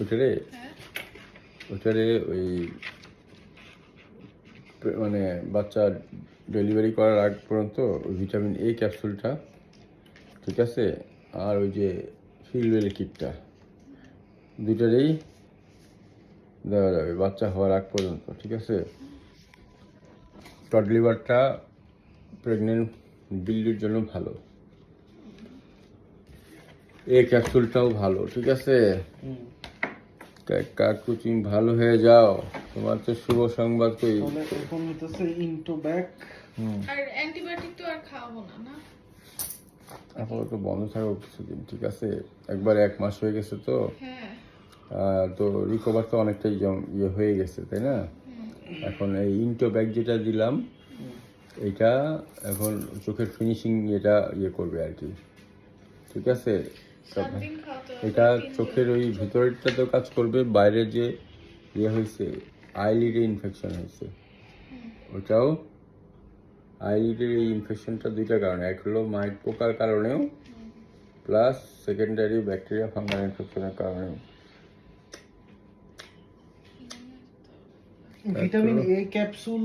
ওটারে ওই মানে বাচ্চা ডেলিভারি করার আগ পর্যন্ত ওই ভিটামিন এ ক্যাপসুলটা, ঠিক আছে, আর ওই যে ফিলওয়েল কিটটা দুটারেই দেওয়া যাবে বাচ্চা হওয়ার আগ পর্যন্ত, ঠিক আছে। কড লিভারটা প্রেগনেন্ট বিল্লির জন্য ভালো, এই ক্যাপসুলটাও ভালো, ঠিক আছে। কাকু তুমি ভালো হয়ে যাও, তোমার তো শুভ সংবাদ। কই এখন হইতেছে ইন্টোব্যাক আর অ্যান্টিবায়োটিক তো আর খাওয়াবো না, না আপাতত বন্ধ থাকো কিছুদিন, ঠিক আছে। একবার 1 মাস হয়ে গেছে তো, তো রিকভার তো অনেকটাই ইয়ে হয়ে গেছে, তাই না। এখন এই ইন্টোব্যাক যেটা দিলাম, এটা এখন চোখের ফিনিশিং এটা ইয়ে করবে আর কি, ঠিক আছে। এটা চোখের ওই ভিতরেরটাতেও কাজ করবে, বাইরে যে ইয়ে হয়েছে আইলিডে ইনফেকশন হয়েছে, ওটাও আইলিডের এই ইনফেকশনটা দুইটা কারণে, এক হলো মাইট পোকার কারণেও, প্লাস সেকেন্ডারি ব্যাকটেরিয়া ফাঙ্গাল ইনফেকশনের কারণেও। Vitamin A capsule